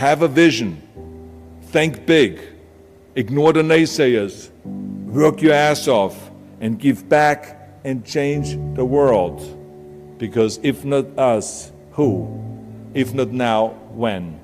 have a vision, think big, ignore the naysayers, work your ass off, and give back and change the world. Because if not us, who? If not now, when?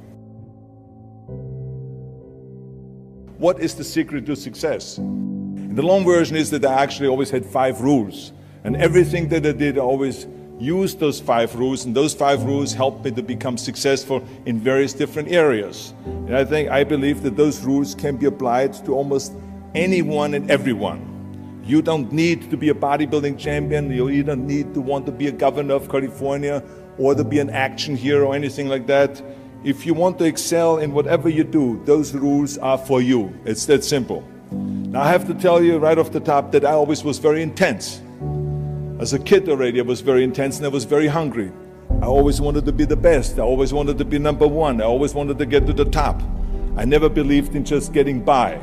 What is the secret to success? And the long version is that I actually always had 5 rules. And everything that I did, I always used those 5 rules, and those 5 rules helped me to become successful in various different areas. And I believe that those rules can be applied to almost anyone and everyone. You don't need to be a bodybuilding champion, you don't need to want to be a governor of California or to be an action hero or anything like that. If you want to excel in whatever you do, those rules are for you. It's that simple. Now I have to tell you right off the top that I always was very intense. As a kid already, I was very intense and I was very hungry. I always wanted to be the best. I always wanted to be number 1. I always wanted to get to the top. I never believed in just getting by.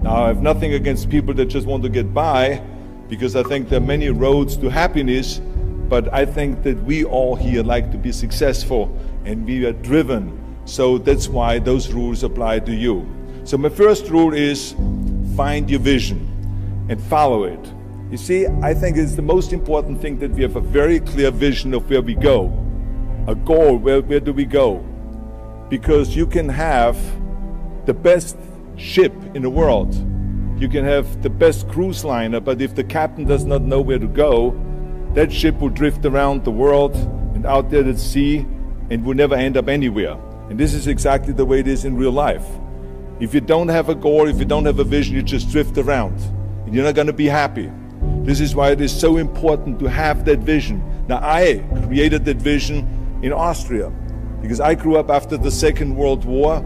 Now, I have nothing against people that just want to get by, because I think there are many roads to happiness, but I think that we all here like to be successful and we are driven. So that's why those rules apply to you. So my first rule is find your vision and follow it. You see, I think it's the most important thing that we have a very clear vision of where we go. A goal, where do we go? Because you can have the best ship in the world. You can have the best cruise liner, but if the captain does not know where to go, that ship will drift around the world and out there at sea and will never end up anywhere. And this is exactly the way it is in real life. If you don't have a goal, if you don't have a vision, you just drift around and you're not going to be happy. This is why it is so important to have that vision. Now, I created that vision in Austria because I grew up after the Second World War.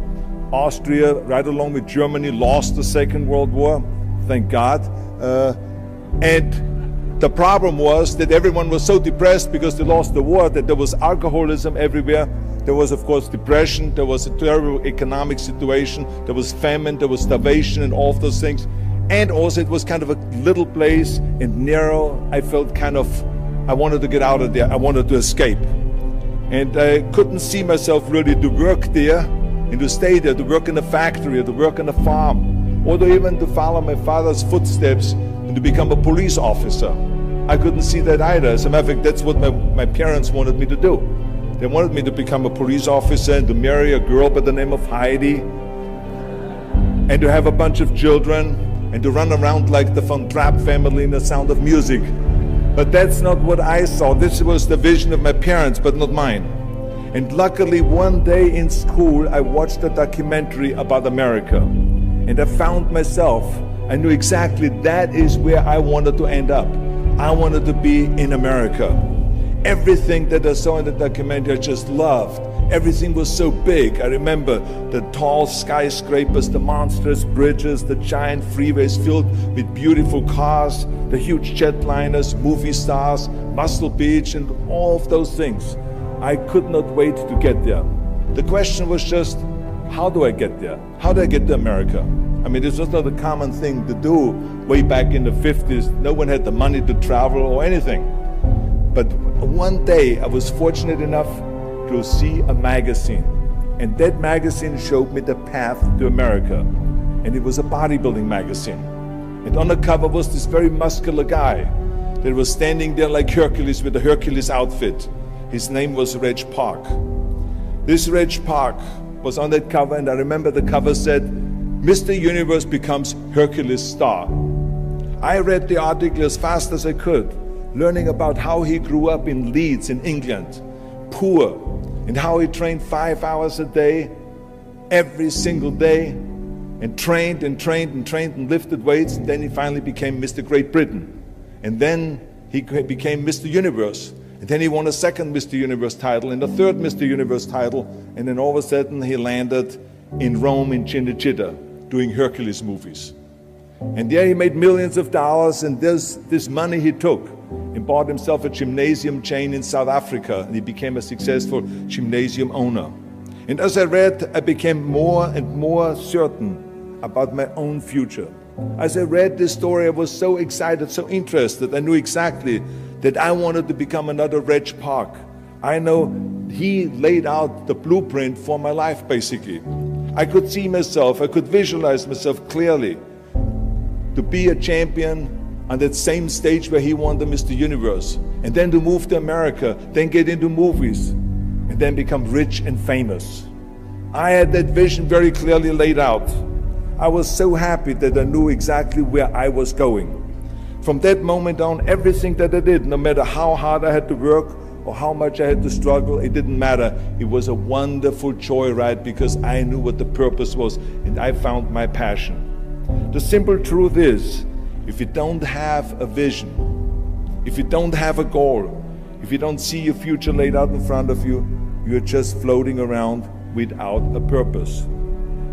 Austria, right along with Germany, lost the Second World War, thank God. And the problem was that everyone was so depressed because they lost the war that there was alcoholism everywhere. There was, of course, depression. There was a terrible economic situation. There was famine. There was starvation and all of those things. And also it was kind of a little place and narrow. I felt I wanted to get out of there. I wanted to escape. And I couldn't see myself really to work there and to stay there, to work in a factory, or to work on a farm, or to even to follow my father's footsteps and to become a police officer. I couldn't see that either. As a matter of fact, that's what my parents wanted me to do. They wanted me to become a police officer and to marry a girl by the name of Heidi and to have a bunch of children and to run around like the Von Trapp family in The Sound of Music. But that's not what I saw. This was the vision of my parents, but not mine. And luckily, one day in school, I watched a documentary about America. And I found myself, I knew exactly that is where I wanted to end up. I wanted to be in America. Everything that I saw in the documentary, I just loved. Everything was so big. I remember the tall skyscrapers, the monstrous bridges, the giant freeways filled with beautiful cars, the huge jetliners, movie stars, Muscle Beach, and all of those things. I could not wait to get there. The question was just, how do I get there? How do I get to America? I mean, this was not a common thing to do way back in the 50s. No one had the money to travel or anything. But one day I was fortunate enough to see a magazine. And that magazine showed me the path to America. And it was a bodybuilding magazine. And on the cover was this very muscular guy that was standing there like Hercules with a Hercules outfit. His name was Reg Park. This Reg Park was on that cover, and I remember the cover said, Mr. Universe becomes Hercules star. I read the article as fast as I could, learning about how he grew up in Leeds in England, poor, and how he trained 5 hours a day, every single day, and trained and trained and trained and lifted weights, and then he finally became Mr. Great Britain. And then he became Mr. Universe. And then he won a second Mr. Universe title and a third Mr. Universe title, and then all of a sudden he landed in Rome in Cinecittà doing Hercules movies. And there he made millions of dollars, and this money he took and bought himself a gymnasium chain in South Africa, and he became a successful gymnasium owner. And as I read, I became more and more certain about my own future. As I read this story, I was so excited, so interested. I knew exactly that I wanted to become another Reg Park. I know he laid out the blueprint for my life, basically. I could see myself, I could visualize myself clearly to be a champion on that same stage where he won the Mr. Universe, and then to move to America, then get into movies, and then become rich and famous. I had that vision very clearly laid out. I was so happy that I knew exactly where I was going. From that moment on, everything that I did, no matter how hard I had to work or how much I had to struggle, it didn't matter. It was a wonderful joyride because I knew what the purpose was and I found my passion. The simple truth is, if you don't have a vision, if you don't have a goal, if you don't see your future laid out in front of you, you're just floating around without a purpose.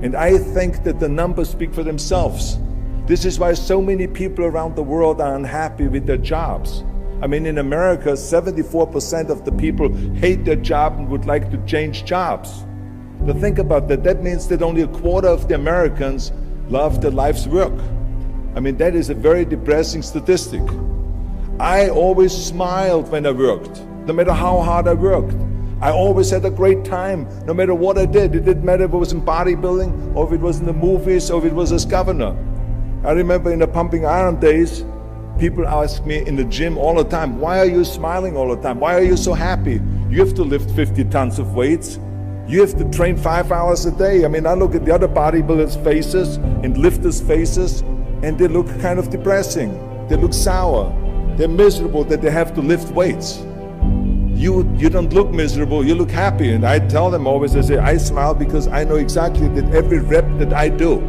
And I think that the numbers speak for themselves. This is why so many people around the world are unhappy with their jobs. I mean, in America, 74% of the people hate their job and would like to change jobs. But think about that. That means that only a quarter of the Americans love their life's work. I mean, that is a very depressing statistic. I always smiled when I worked, no matter how hard I worked. I always had a great time, no matter what I did. It didn't matter if it was in bodybuilding, or if it was in the movies, or if it was as governor. I remember in the pumping iron days, people ask me in the gym all the time, why are you smiling all the time? Why are you so happy? You have to lift 50 tons of weights. You have to train 5 hours a day. I mean, I look at the other bodybuilders' faces and lifters' faces, and they look kind of depressing. They look sour. They're miserable that they have to lift weights. You don't look miserable, you look happy. And I tell them always, I say, I smile because I know exactly that every rep that I do,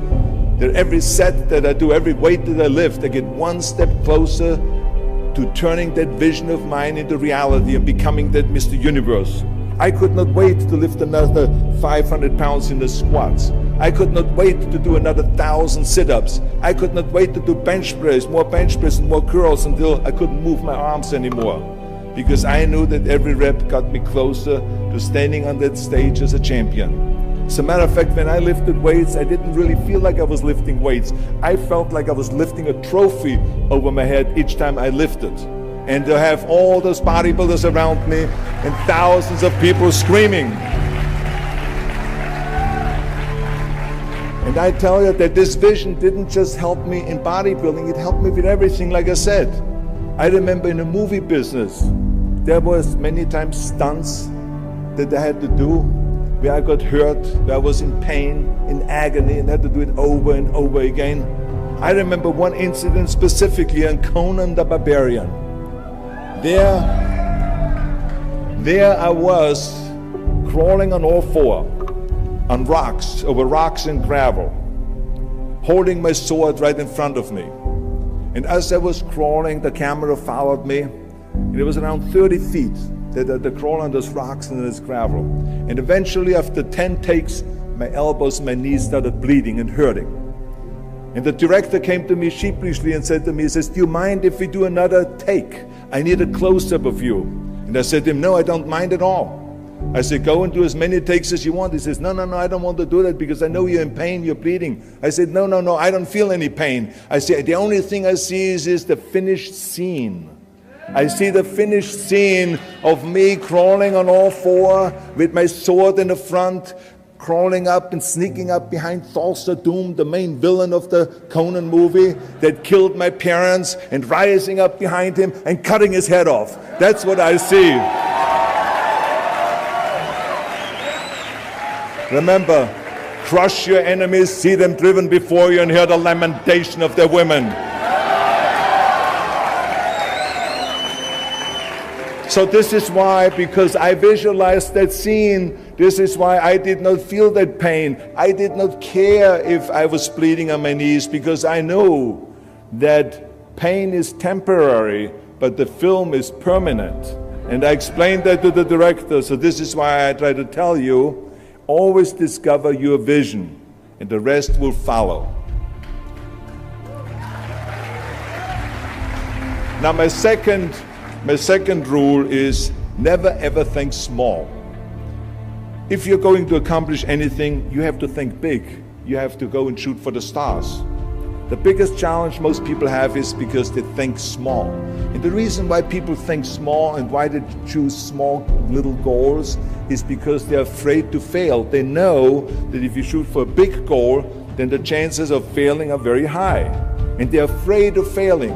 that every set that I do, every weight that I lift, I get one step closer to turning that vision of mine into reality and becoming that Mr. Universe. I could not wait to lift another 500 pounds in the squats. I could not wait to do another 1,000 sit-ups. I could not wait to do bench press, more bench press and more curls until I couldn't move my arms anymore. Because I knew that every rep got me closer to standing on that stage as a champion. As a matter of fact, when I lifted weights, I didn't really feel like I was lifting weights. I felt like I was lifting a trophy over my head each time I lifted. And to have all those bodybuilders around me and thousands of people screaming. And I tell you that this vision didn't just help me in bodybuilding, it helped me with everything, like I said. I remember in the movie business, there was many times stunts that I had to do where I got hurt, where I was in pain, in agony, and had to do it over and over again. I remember one incident specifically on Conan the Barbarian. There I was crawling on all four, on rocks, over rocks and gravel, holding my sword right in front of me. And as I was crawling, the camera followed me, and it was around 30 feet that I crawl on those rocks and this gravel. And eventually, after 10 takes, my elbows, my knees started bleeding and hurting. And the director came to me sheepishly and said to me, he says, do you mind if we do another take? I need a close-up of you. And I said to him, no, I don't mind at all. I said, go and do as many takes as you want. He says, no, I don't want to do that because I know you're in pain, you're bleeding. I said, no, I don't feel any pain. I said, the only thing I see is the finished scene. I see the finished scene of me crawling on all four with my sword in the front, crawling up and sneaking up behind Thulsa Doom, the main villain of the Conan movie that killed my parents, and rising up behind him and cutting his head off. That's what I see. Remember, crush your enemies, see them driven before you, and hear the lamentation of their women. So this is why, because I visualized that scene, this is why I did not feel that pain. I did not care if I was bleeding on my knees, because I knew that pain is temporary, but the film is permanent. And I explained that to the director, so this is why I try to tell you, always discover your vision, and the rest will follow. Now my second rule is never ever think small. If you're going to accomplish anything, you have to think big. You have to go and shoot for the stars. The biggest challenge most people have is because they think small. And the reason why people think small and why they choose small little goals is because they're afraid to fail. They know that if you shoot for a big goal, then the chances of failing are very high. And they're afraid of failing.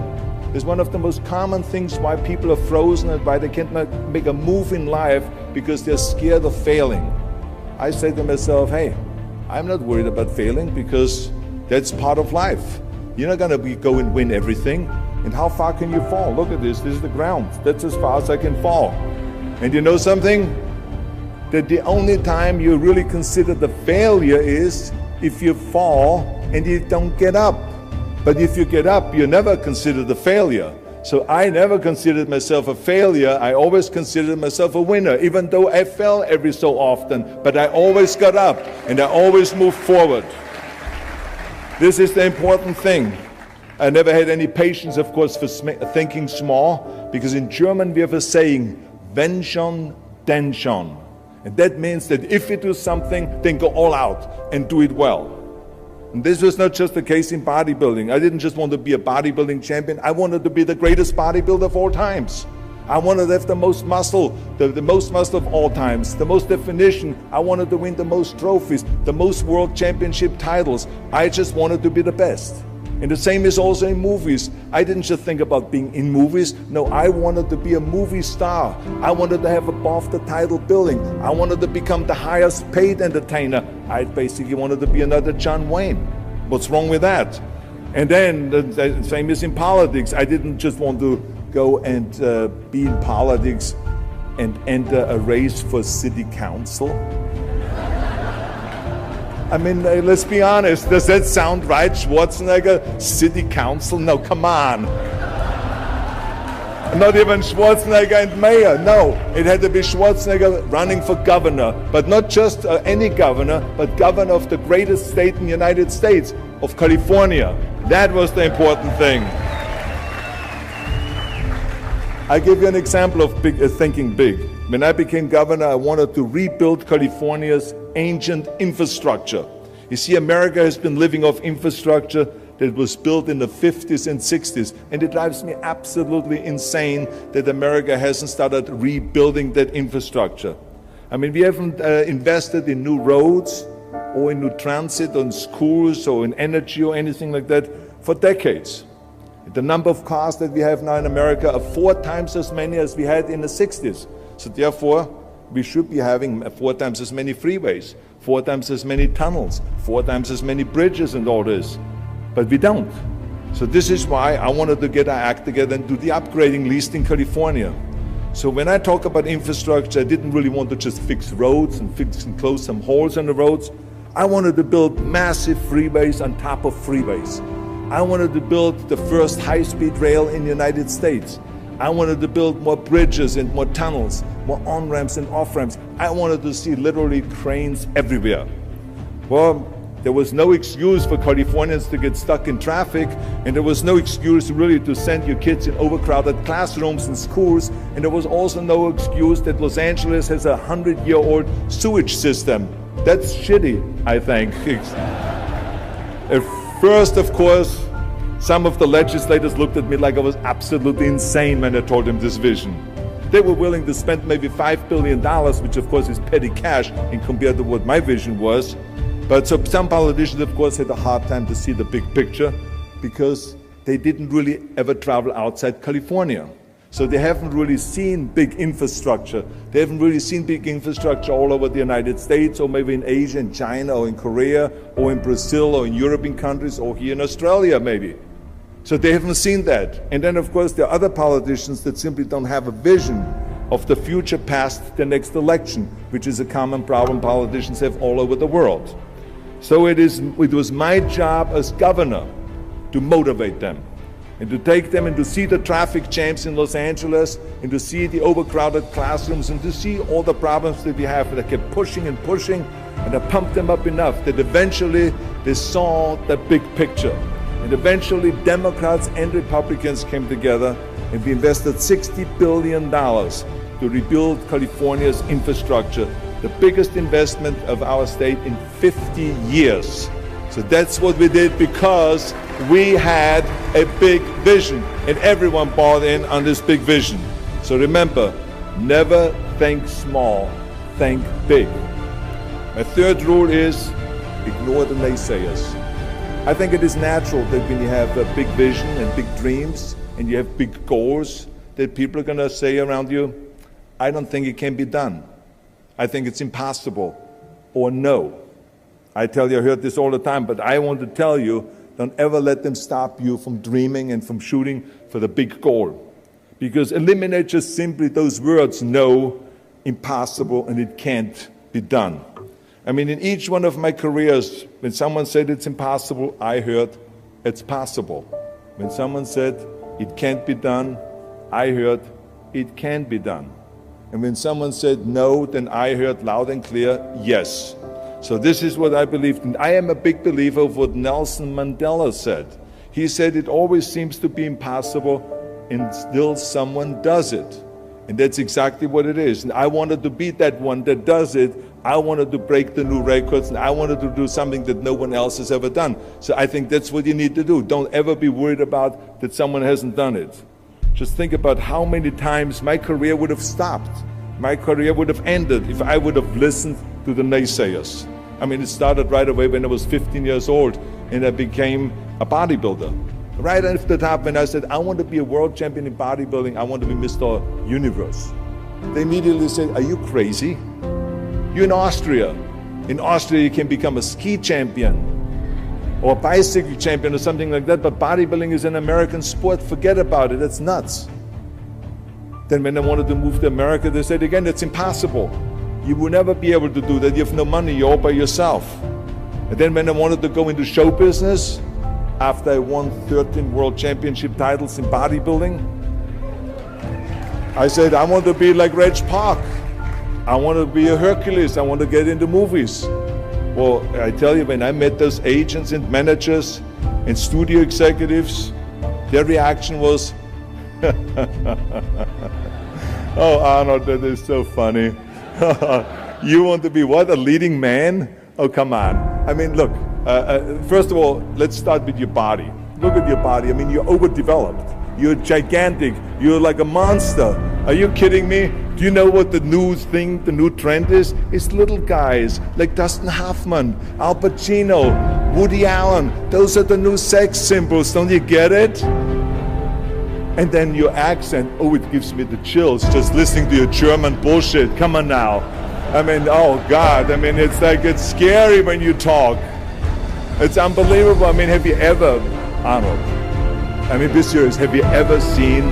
It's one of the most common things why people are frozen and why they can't make a move in life, because they're scared of failing. I say to myself, hey, I'm not worried about failing because that's part of life. You're not gonna go and win everything. And how far can you fall? Look at this is the ground. That's as far as I can fall. And you know something? That the only time you really consider the failure is if you fall and you don't get up. But if you get up, you never consider the failure. So I never considered myself a failure. I always considered myself a winner, even though I fell every so often. But I always got up and I always moved forward. This is the important thing. I never had any patience, of course, for thinking small, because in German we have a saying, wenn schon, denn schon. And that means that if you do something, then go all out and do it well. And this was not just the case in bodybuilding. I didn't just want to be a bodybuilding champion. I wanted to be the greatest bodybuilder of all times. I wanted to have the most muscle, the most muscle of all times, the most definition. I wanted to win the most trophies, the most world championship titles. I just wanted to be the best. And the same is also in movies. I didn't just think about being in movies. No, I wanted to be a movie star. I wanted to have above the title billing. I wanted to become the highest paid entertainer. I basically wanted to be another John Wayne. What's wrong with that? And then the same is in politics. I didn't just want to go and be in politics and enter a race for city council. I mean, let's be honest, does that sound right? Schwarzenegger, city council? No, come on. Not even Schwarzenegger and mayor. No, it had to be Schwarzenegger running for governor, but not just any governor, but governor of the greatest state in the United States, of California. That was the important thing. I give you an example of thinking big. When I became governor, I wanted to rebuild California's ancient infrastructure. You see, America has been living off infrastructure that was built in the 50s and 60s, and it drives me absolutely insane that America hasn't started rebuilding that infrastructure. I mean, we haven't invested in new roads or in new transit, or in schools, or in energy, or anything like that for decades. The number of cars that we have now in America are 4 times as many as we had in the 60s. So therefore, we should be having 4 times as many freeways, 4 times as many tunnels, 4 times as many bridges and all this. But we don't. So this is why I wanted to get our act together and do the upgrading, at least in California. So when I talk about infrastructure, I didn't really want to just fix roads and fix and close some holes on the roads. I wanted to build massive freeways on top of freeways. I wanted to build the first high-speed rail in the United States. I wanted to build more bridges and more tunnels, more on-ramps and off-ramps. I wanted to see literally cranes everywhere. Well, there was no excuse for Californians to get stuck in traffic, and there was no excuse really to send your kids in overcrowded classrooms in schools, and there was also no excuse that Los Angeles has a 100-year-old sewage system. That's shitty, I think. First, of course, some of the legislators looked at me like I was absolutely insane when I told them this vision. They were willing to spend maybe $5 billion, which of course is petty cash in compared to what my vision was. But so some politicians, of course, had a hard time to see the big picture because they didn't really ever travel outside California. So they haven't really seen big infrastructure. They haven't really seen big infrastructure all over the United States, or maybe in Asia, in China, or in Korea, or in Brazil, or in European countries, or here in Australia maybe. So they haven't seen that. And then of course there are other politicians that simply don't have a vision of the future past the next election, which is a common problem politicians have all over the world. So it was my job as governor to motivate them, and to take them and to see the traffic jams in Los Angeles, and to see the overcrowded classrooms, and to see all the problems that we have. And I kept pushing and pushing, and I pumped them up enough that eventually they saw the big picture. And eventually Democrats and Republicans came together, and we invested $60 billion to rebuild California's infrastructure, the biggest investment of our state in 50 years. So that's what we did, because we had a big vision and everyone bought in on this big vision. So remember, never think small, think big. My third rule is ignore the naysayers. I think it is natural that when you have a big vision and big dreams and you have big goals, that people are going to say around you, I don't think it can be done. I think it's impossible, or no. I tell you, I heard this all the time, but I want to tell you, don't ever let them stop you from dreaming and from shooting for the big goal. Because eliminate just simply those words, no, impossible, and it can't be done. I mean, in each one of my careers, when someone said it's impossible, I heard it's possible. When someone said it can't be done, I heard it can be done. And when someone said no, then I heard loud and clear, yes. So this is what I believed in. I am a big believer of what Nelson Mandela said. He said it always seems to be impossible and still someone does it. And that's exactly what it is. And I wanted to be that one that does it. I wanted to break the new records, and I wanted to do something that no one else has ever done. So I think that's what you need to do. Don't ever be worried about that someone hasn't done it. Just think about how many times my career would have stopped. My career would have ended if I would have listened to the naysayers. I mean, it started right away when I was 15 years old and I became a bodybuilder. Right off the top, when I said, I want to be a world champion in bodybuilding, I want to be Mr. Universe. They immediately said, are you crazy? You're in Austria. In Austria, you can become a ski champion or a bicycle champion or something like that, but bodybuilding is an American sport. Forget about it. That's nuts. Then when I wanted to move to America, they said, again, that's impossible. You will never be able to do that. You have no money. You're all by yourself. And then when I wanted to go into show business, after I won 13 world championship titles in bodybuilding, I said, I want to be like Reg Park. I want to be a Hercules. I want to get into movies. Well, I tell you, when I met those agents and managers and studio executives, their reaction was, oh, Arnold, that is so funny. You want to be what, a leading man? Oh, come on. I mean, look, first of all, let's start with your body. Look at your body. I mean, you're overdeveloped. You're gigantic. You're like a monster. Are you kidding me? Do you know what the new thing, the new trend is? It's little guys like Dustin Hoffman, Al Pacino, Woody Allen. Those are the new sex symbols. Don't you get it? And then your accent, oh, it gives me the chills just listening to your German bullshit. Come on now. I mean, oh God, I mean, it's like, it's scary when you talk. It's unbelievable. I mean, have you ever, Arnold, I mean, be serious, have you ever seen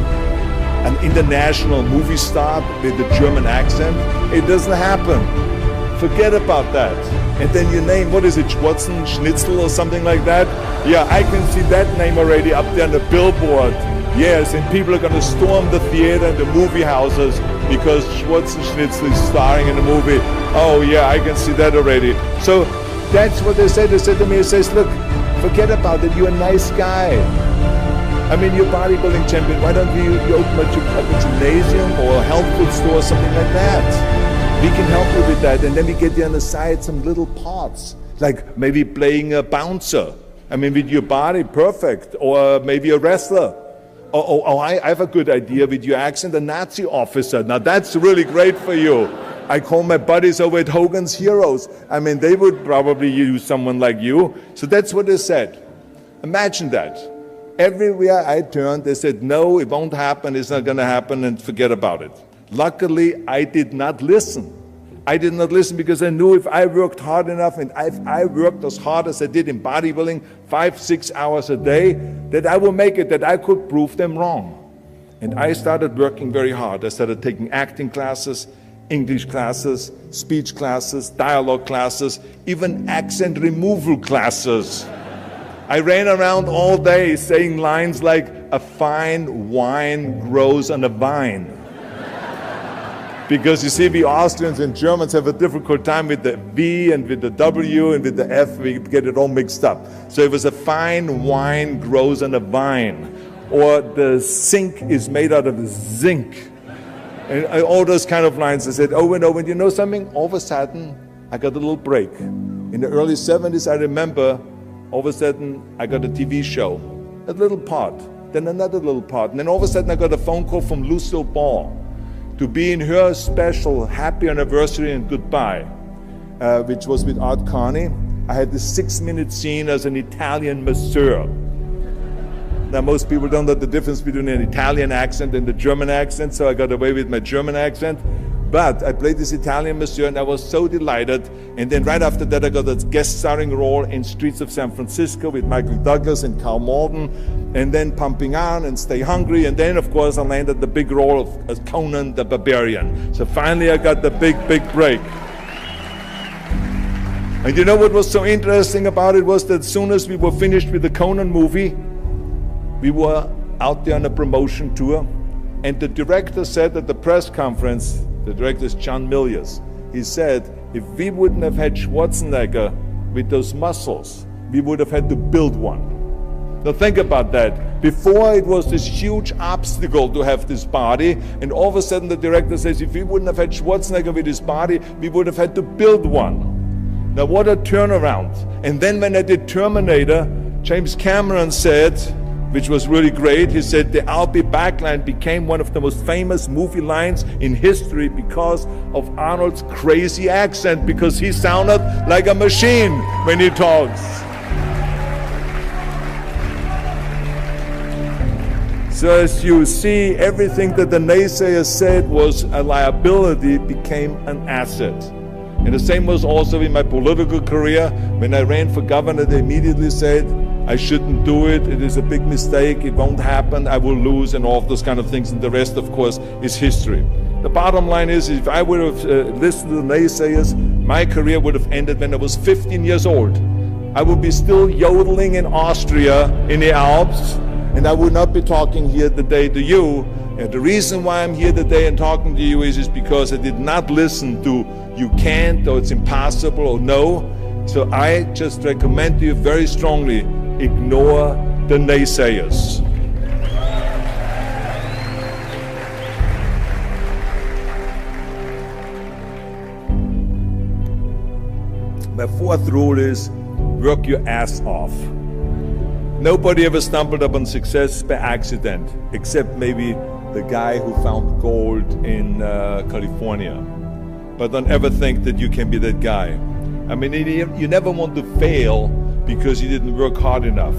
an international movie star with a German accent? It doesn't happen. Forget about that. And then your name, what is it, Schwarzen, Schnitzel or something like that? Yeah, I can see that name already up there on the billboard. Yes, and people are going to storm the theater and the movie houses because Schwarzen Schnitzel is starring in the movie. Oh yeah, I can see that already. So that's what they said. They said to me, it says, look, forget about it, you're a nice guy. I mean, you're a bodybuilding champion. Why don't you open a gymnasium or a health food store or something like that? We can help you with that. And then we get you on the side some little parts, like maybe playing a bouncer. I mean, with your body, perfect. Or maybe a wrestler. Oh, I have a good idea with your accent, a Nazi officer. Now that's really great for you. I call my buddies over at Hogan's Heroes. I mean, they would probably use someone like you. So that's what they said. Imagine that. Everywhere I turned, they said, no, it won't happen, it's not going to happen, and forget about it. Luckily, I did not listen. I did not listen because I knew if I worked hard enough, and if I worked as hard as I did in bodybuilding, 5-6 hours a day, that I will make it, that I could prove them wrong. And I started working very hard. I started taking acting classes, English classes, speech classes, dialogue classes, even accent removal classes. I ran around all day saying lines like, a fine wine grows on a vine. Because you see, we Austrians and Germans have a difficult time with the V and with the W and with the F, we get it all mixed up. So it was a fine wine grows on a vine. Or the sink is made out of zinc. And all those kind of lines. I said over and over, and you know something? All of a sudden, I got a little break. In the early 70s, I remember All of a sudden, I got a TV show, a little part, then another little part. And then all of a sudden, I got a phone call from Lucille Ball to be in her special happy anniversary and goodbye, which was with Art Carney. I had this 6-minute scene as an Italian masseur. Now, most people don't know the difference between an Italian accent and the German accent, so I got away with my German accent. But I played this Italian masseur, and I was so delighted. And then right after that, I got a guest starring role in Streets of San Francisco with Michael Douglas and Carl Malden, and then Pumping Iron and Stay Hungry. And then, of course, I landed the big role of Conan the Barbarian. So finally, I got the big break. And you know what was so interesting about it was that as soon as we were finished with the Conan movie, we were out there on a promotion tour, and the director said at the press conference, the director is John Milius, he said, if we wouldn't have had Schwarzenegger with those muscles, we would have had to build one. Now think about that. Before it was this huge obstacle to have this body, and all of a sudden the director says, if we wouldn't have had Schwarzenegger with his body, we would have had to build one. Now what a turnaround. And then when I did Terminator, James Cameron said, which was really great, he said the "I'll be back" line became one of the most famous movie lines in history because of Arnold's crazy accent, because he sounded like a machine when he talks. So as you see, everything that the naysayers said was a liability became an asset. And the same was also in my political career. When I ran for governor, they immediately said, I shouldn't do it, it is a big mistake, it won't happen, I will lose, and all of those kind of things. And the rest, of course, is history. The bottom line is, if I would have listened to the naysayers, my career would have ended when I was 15 years old. I would be still yodeling in Austria, in the Alps, and I would not be talking here today to you. And the reason why I'm here today and talking to you is because I did not listen to you can't, or it's impossible, or no. So I just recommend to you very strongly, ignore the naysayers. My fourth rule is work your ass off. Nobody ever stumbled upon success by accident, except maybe the guy who found gold in California. But don't ever think that you can be that guy. I mean, you never want to fail because you didn't work hard enough.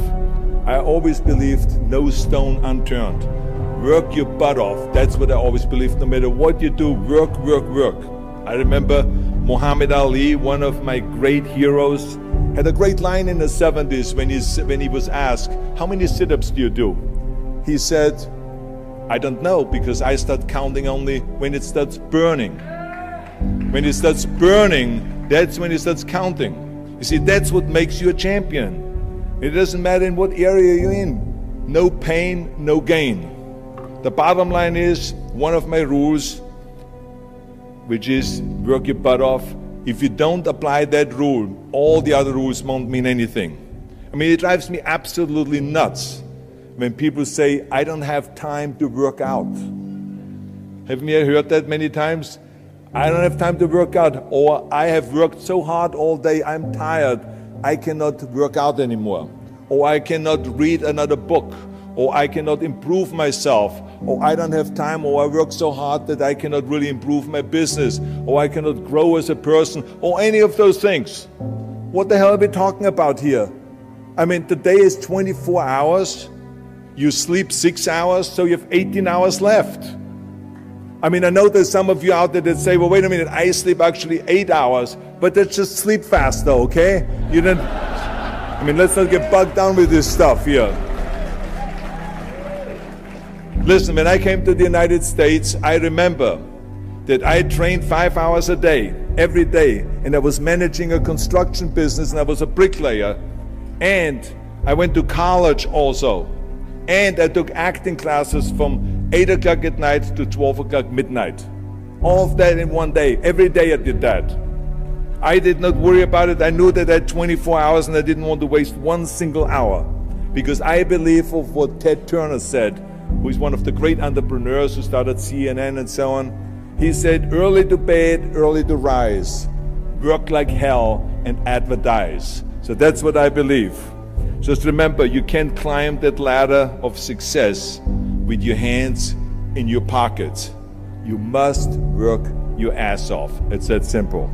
I always believed no stone unturned. Work your butt off. That's what I always believed. No matter what you do, work, work, work. I remember Muhammad Ali, one of my great heroes, had a great line in the 70s when he was asked, how many sit-ups do you do? He said, I don't know, because I start counting only when it starts burning. When it starts burning, that's when it starts counting. You see, that's what makes you a champion. It doesn't matter in what area you're in. No pain, no gain. The bottom line is, one of my rules, which is work your butt off. If you don't apply that rule, all the other rules won't mean anything. I mean, it drives me absolutely nuts when people say, I don't have time to work out. Haven't you heard that many times? I don't have time to work out, or I have worked so hard all day, I'm tired, I cannot work out anymore, or I cannot read another book, or I cannot improve myself, or I don't have time, or I work so hard that I cannot really improve my business, or I cannot grow as a person, or any of those things. What the hell are we talking about here? I mean, the day is 24 hours, you sleep 6 hours, so you have 18 hours left. I mean, I know there's some of you out there that say, well, wait a minute, I sleep actually 8 hours, but that's just sleep faster, okay? You didn't, I mean, let's not get bogged down with this stuff here. Listen, when I came to the United States, I remember that I trained 5 hours a day, every day, and I was managing a construction business, and I was a bricklayer, and I went to college also, and I took acting classes from 8 o'clock at night to 12 o'clock midnight. All of that in one day. Every day I did that. I did not worry about it. I knew that I had 24 hours and I didn't want to waste one single hour. Because I believe of what Ted Turner said, who is one of the great entrepreneurs who started CNN and so on. He said, early to bed, early to rise. Work like hell and advertise. So that's what I believe. Just remember, you can't climb that ladder of success with your hands in your pockets. You must work your ass off. It's that simple.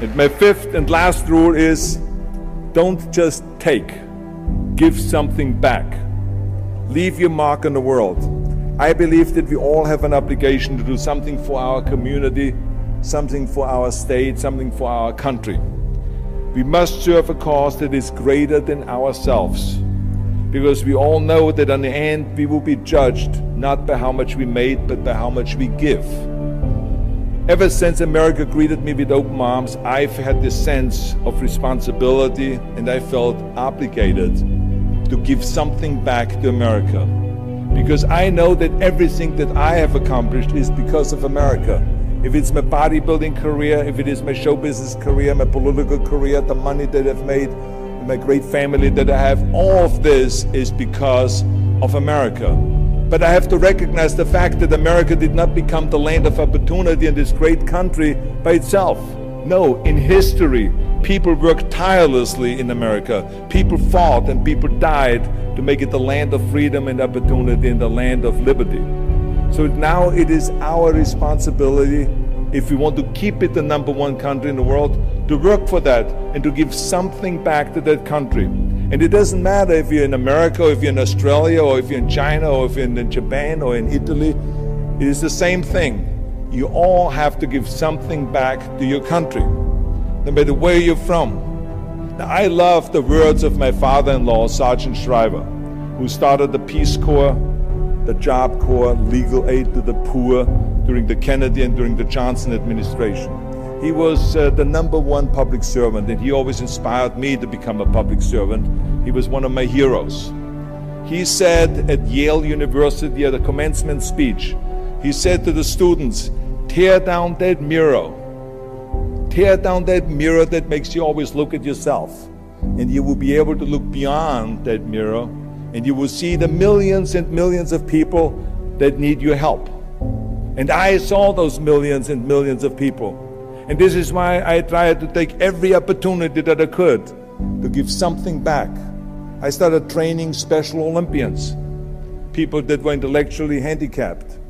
And my fifth and last rule is, don't just take, give something back. Leave your mark on the world. I believe that we all have an obligation to do something for our community, something for our state, something for our country. We must serve a cause that is greater than ourselves, because we all know that in the end we will be judged not by how much we made, but by how much we give. Ever since America greeted me with open arms, I've had this sense of responsibility, and I felt obligated to give something back to America. Because I know that everything that I have accomplished is because of America. If it's my bodybuilding career, if it is my show business career, my political career, the money that I've made, my great family that I have, all of this is because of America. But I have to recognize the fact that America did not become the land of opportunity in this great country by itself. No, in history, people worked tirelessly in America. People fought and people died to make it the land of freedom and opportunity and the land of liberty. So now it is our responsibility, if we want to keep it the #1 country in the world, to work for that and to give something back to that country. And it doesn't matter if you're in America, or if you're in Australia, or if you're in China, or if you're in Japan, or in Italy. It is the same thing. You all have to give something back to your country, no matter where you're from. Now, I love the words of my father-in-law, Sergeant Shriver, who started the Peace Corps, the Job Corps, legal aid to the poor during the Kennedy and during the Johnson administration. He was the #1 public servant, and he always inspired me to become a public servant. He was one of my heroes. He said at Yale University at a commencement speech, he said to the students, tear down that mirror. Tear down that mirror that makes you always look at yourself. And you will be able to look beyond that mirror, and you will see the millions and millions of people that need your help. And I saw those millions and millions of people. And this is why I tried to take every opportunity that I could to give something back. I started training Special Olympians, people that were intellectually handicapped,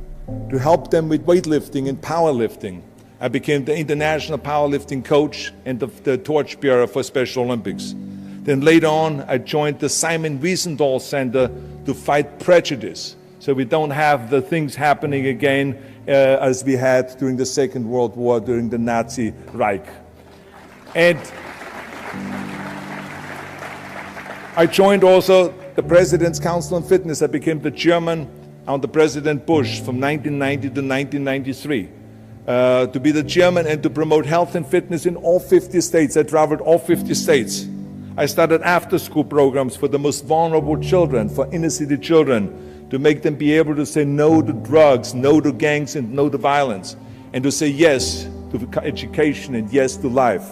to help them with weightlifting and powerlifting. I became the international powerlifting coach and the torchbearer for Special Olympics. Then later on, I joined the Simon Wiesenthal Center to fight prejudice, so we don't have the things happening again as we had during the Second World War, during the Nazi Reich. And I joined also the President's Council on Fitness. I became the chairman under President Bush from 1990 to 1993. To be the chairman and to promote health and fitness in all 50 states. I traveled all 50 states. I started after-school programs for the most vulnerable children, for inner-city children, to make them be able to say no to drugs, no to gangs, and no to violence, and to say yes to education and yes to life.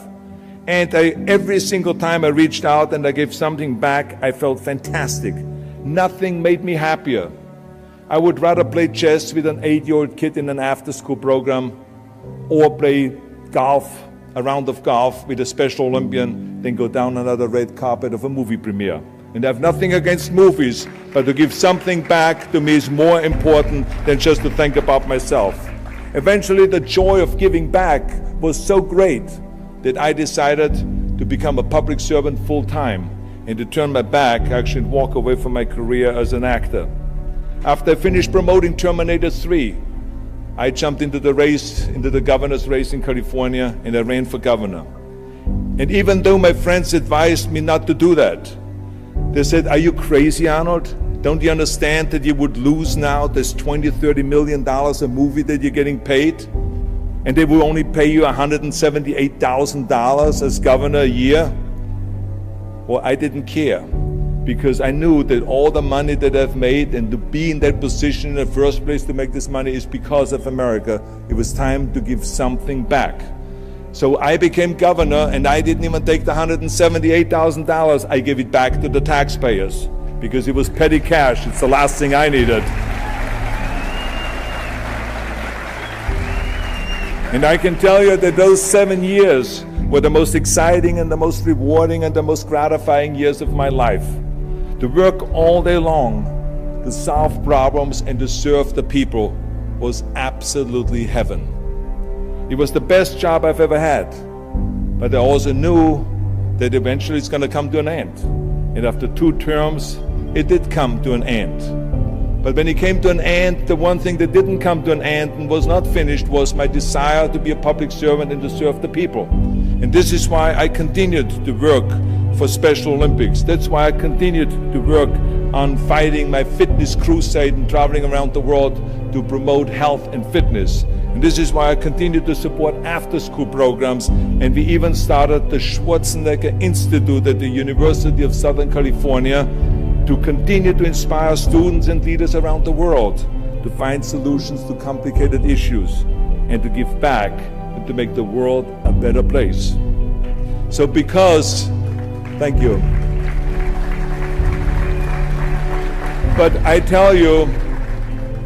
And every single time I reached out and I gave something back, I felt fantastic. Nothing made me happier. I would rather play chess with an 8-year-old kid in an after-school program, or play golf, a round of golf with a Special Olympian, than go down another red carpet of a movie premiere. And I have nothing against movies, but to give something back to me is more important than just to think about myself. Eventually, the joy of giving back was so great that I decided to become a public servant full-time and to turn my back, actually, and walk away from my career as an actor. After I finished promoting Terminator 3, I jumped into the race, into the governor's race in California, and I ran for governor. And even though my friends advised me not to do that, they said, "Are you crazy, Arnold? Don't you understand that you would lose now this $20, $30 million a movie that you're getting paid? And they will only pay you $178,000 as governor a year?" Well, I didn't care, because I knew that all the money that I've made and to be in that position in the first place to make this money is because of America. It was time to give something back. So I became governor, and I didn't even take the $178,000. I gave it back to the taxpayers because it was petty cash. It's the last thing I needed. And I can tell you that those 7 years were the most exciting and the most rewarding and the most gratifying years of my life. To work all day long, to solve problems and to serve the people was absolutely heaven. It was the best job I've ever had, but I also knew that eventually it's going to come to an end. And after 2 terms, it did come to an end. But when it came to an end, the one thing that didn't come to an end and was not finished was my desire to be a public servant and to serve the people. And this is why I continued to work for Special Olympics. That's why I continued to work on fighting my fitness crusade and traveling around the world to promote health and fitness. And this is why I continued to support after-school programs, and we even started the Schwarzenegger Institute at the University of Southern California to continue to inspire students and leaders around the world to find solutions to complicated issues and to give back and to make the world a better place. So thank you. But I tell you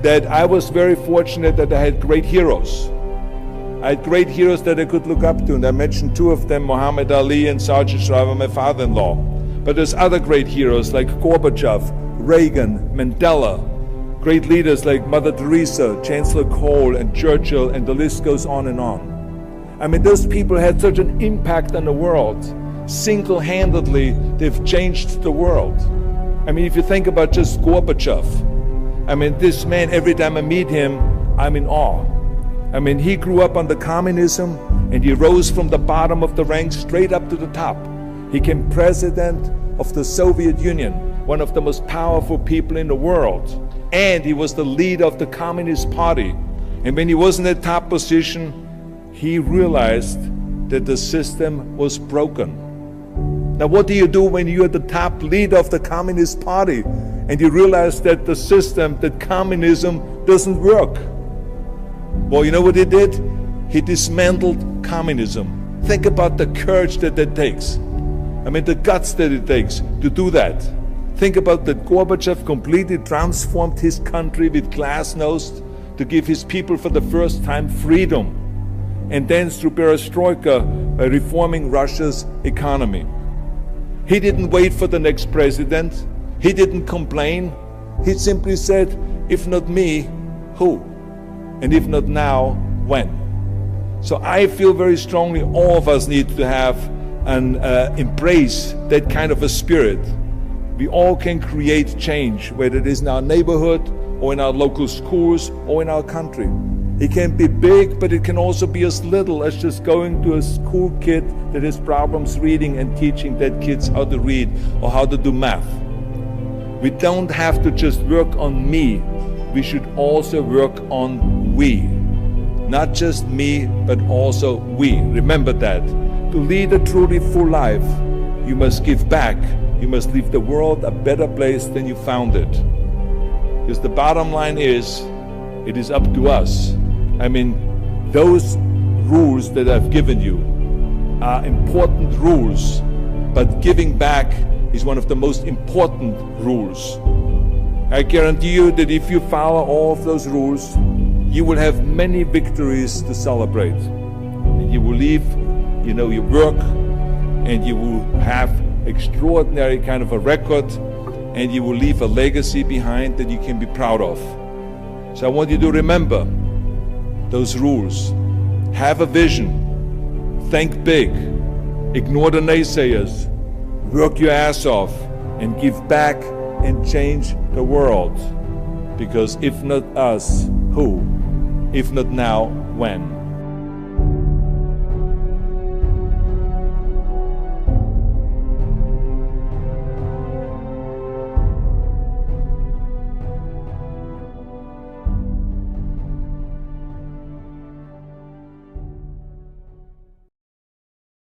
that I was very fortunate that I had great heroes. I had great heroes that I could look up to, and I mentioned 2 of them, Muhammad Ali and Sergeant Shriver, my father-in-law. But there's other great heroes like Gorbachev, Reagan, Mandela, great leaders like Mother Teresa, Chancellor Kohl, and Churchill, and the list goes on and on. I mean, those people had such an impact on the world. Single-handedly, they've changed the world. I mean, if you think about just Gorbachev, I mean, this man, every time I meet him, I'm in awe. I mean, he grew up under communism, and he rose from the bottom of the ranks straight up to the top. He became president of the Soviet Union, one of the most powerful people in the world. And he was the leader of the Communist Party. And when he was in that top position, he realized that the system was broken. Now, what do you do when you're the top leader of the Communist Party and you realize that the system, that communism doesn't work? Well, you know what he did? He dismantled communism. Think about the courage that takes. I mean, the guts that it takes to do that. Think about that Gorbachev completely transformed his country with glasnost to give his people for the first time freedom. And then through perestroika, by reforming Russia's economy. He didn't wait for the next president. He didn't complain. He simply said, if not me, who? And if not now, when? So I feel very strongly all of us need to have and embrace that kind of a spirit. We all can create change, whether it is in our neighborhood or in our local schools or in our country. It can be big, but it can also be as little as just going to a school kid that has problems reading and teaching that kids how to read or how to do math. We don't have to just work on me. We should also work on we. Not just me, but also we. Remember that. To lead a truly full life, you must give back. You must leave the world a better place than you found it. Because the bottom line is, it is up to us. I mean, those rules that I've given you are important rules, but giving back is one of the most important rules. I guarantee you that if you follow all of those rules, you will have many victories to celebrate. And you will leave, your work, and you will have extraordinary kind of a record, and you will leave a legacy behind that you can be proud of. So I want you to remember those rules. Have a vision. Think big. Ignore the naysayers. Work your ass off and give back and change the world. Because if not us, who? If not now, when?